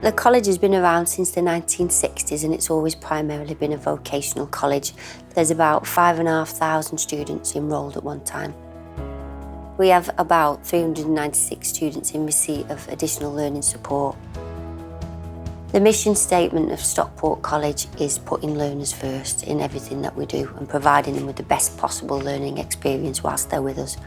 The college has been around since the 1960s and it's always primarily been a vocational college. There's about 5,500 students enrolled at one time. We have about 396 students in receipt of additional learning support. The mission statement of Stockport College is putting learners first in everything that we do and providing them with the best possible learning experience whilst they're with us.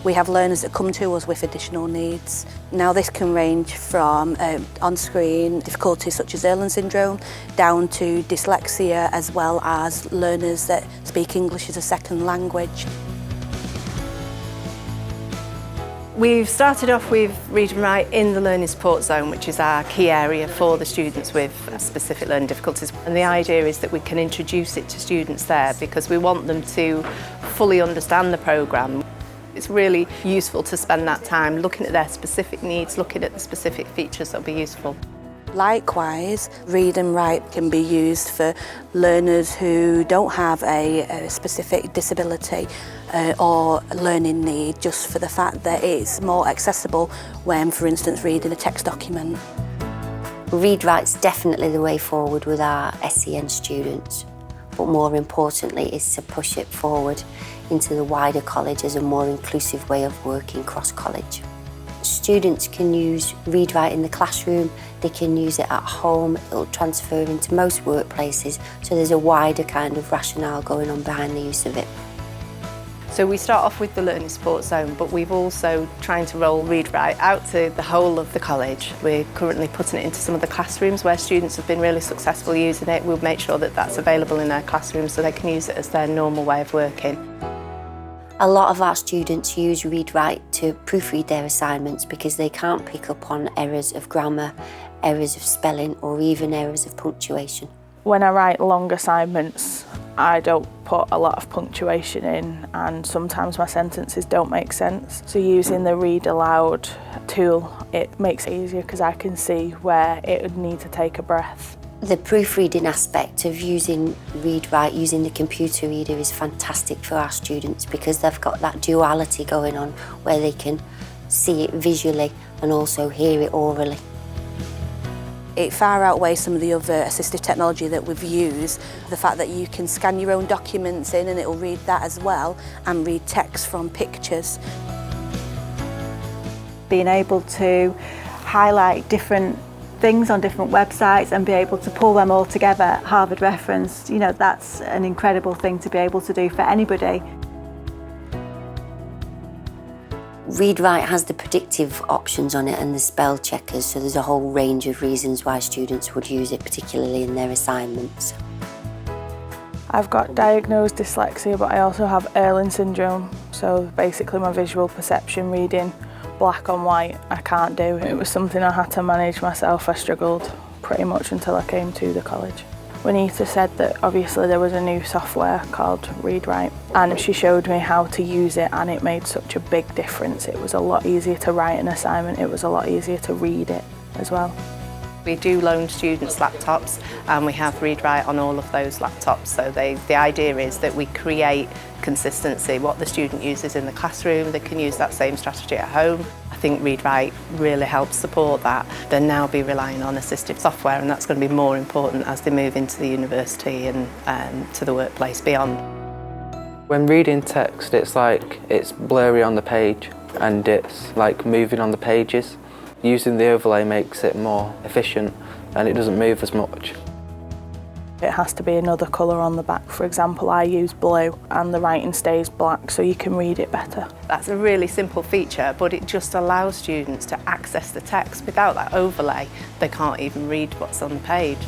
We have learners that come to us with additional needs. Now this can range from on-screen difficulties such as Irlen syndrome down to dyslexia, as well as learners that speak English as a second language. We've started off with Read and Write in the Learning Support Zone, which is our key area for the students with specific learning difficulties. And the idea is that we can introduce it to students there because we want them to fully understand the programme. It's really useful to spend that time looking at their specific needs, looking at the specific features that will be useful. Likewise, Read and Write can be used for learners who don't have a specific disability or learning need, just for the fact that it's more accessible when, for instance, reading a text document. Read-Write's definitely the way forward with our SEN students, but more importantly is to push it forward into the wider college as a more inclusive way of working cross-college. Students can use Read-Write in the classroom, they can use it at home, it'll transfer into most workplaces, so there's a wider kind of rationale going on behind the use of it. So we start off with the Learning Support Zone, but we've also trying to roll Read&Write out to the whole of the college. We're currently putting it into some of the classrooms where students have been really successful using it. We'll make sure that that's available in their classrooms so they can use it as their normal way of working. A lot of our students use Read&Write to proofread their assignments because they can't pick up on errors of grammar, errors of spelling, or even errors of punctuation. When I write long assignments, I don't put a lot of punctuation in, and sometimes my sentences don't make sense. So using the Read Aloud tool, it makes it easier because I can see where it would need to take a breath. The proofreading aspect of using Read&Write, using the computer reader, is fantastic for our students because they've got that duality going on where they can see it visually and also hear it orally. It far outweighs some of the other assistive technology that we've used. The fact that you can scan your own documents in and it'll read that as well, and read text from pictures. Being able to highlight different things on different websites and be able to pull them all together, Harvard referenced, you know, that's an incredible thing to be able to do for anybody. Read&Write has the predictive options on it and the spell checkers, so there's a whole range of reasons why students would use it, particularly in their assignments. I've got diagnosed dyslexia, but I also have Irlen syndrome, so basically my visual perception, reading black on white, I can't do. It was something I had to manage myself. I struggled pretty much until I came to the college. Juanita said that obviously there was a new software called Read&Write, and she showed me how to use it, and it made such a big difference. It was a lot easier to write an assignment, it was a lot easier to read it as well. We do loan students laptops and we have Read&Write on all of those laptops, so the idea is that we create consistency. What the student uses in the classroom, they can use that same strategy at home. I think Read&Write really helps support that. They'll now be relying on assistive software, and that's going to be more important as they move into the university and to the workplace beyond. When reading text, it's like it's blurry on the page and it's like moving on the pages. Using the overlay makes it more efficient and it doesn't move as much. It has to be another colour on the back. For example, I use blue and the writing stays black so you can read it better. That's a really simple feature, but it just allows students to access the text. Without that overlay, they can't even read what's on the page.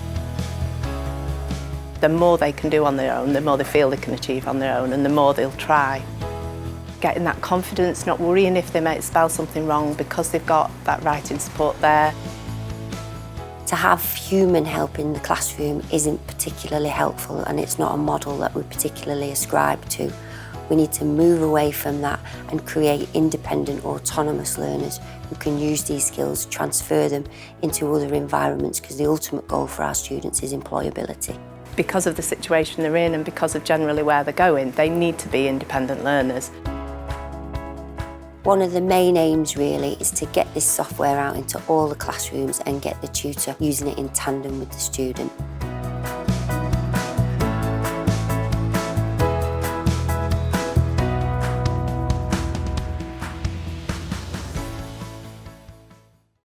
The more they can do on their own, the more they feel they can achieve on their own, and the more they'll try. Getting that confidence, not worrying if they might spell something wrong because they've got that writing support there. To have human help in the classroom isn't particularly helpful, and it's not a model that we particularly ascribe to. We need to move away from that and create independent, autonomous learners who can use these skills, transfer them into other environments, because the ultimate goal for our students is employability. Because of the situation they're in and because of generally where they're going, they need to be independent learners. One of the main aims really is to get this software out into all the classrooms and get the tutor using it in tandem with the student.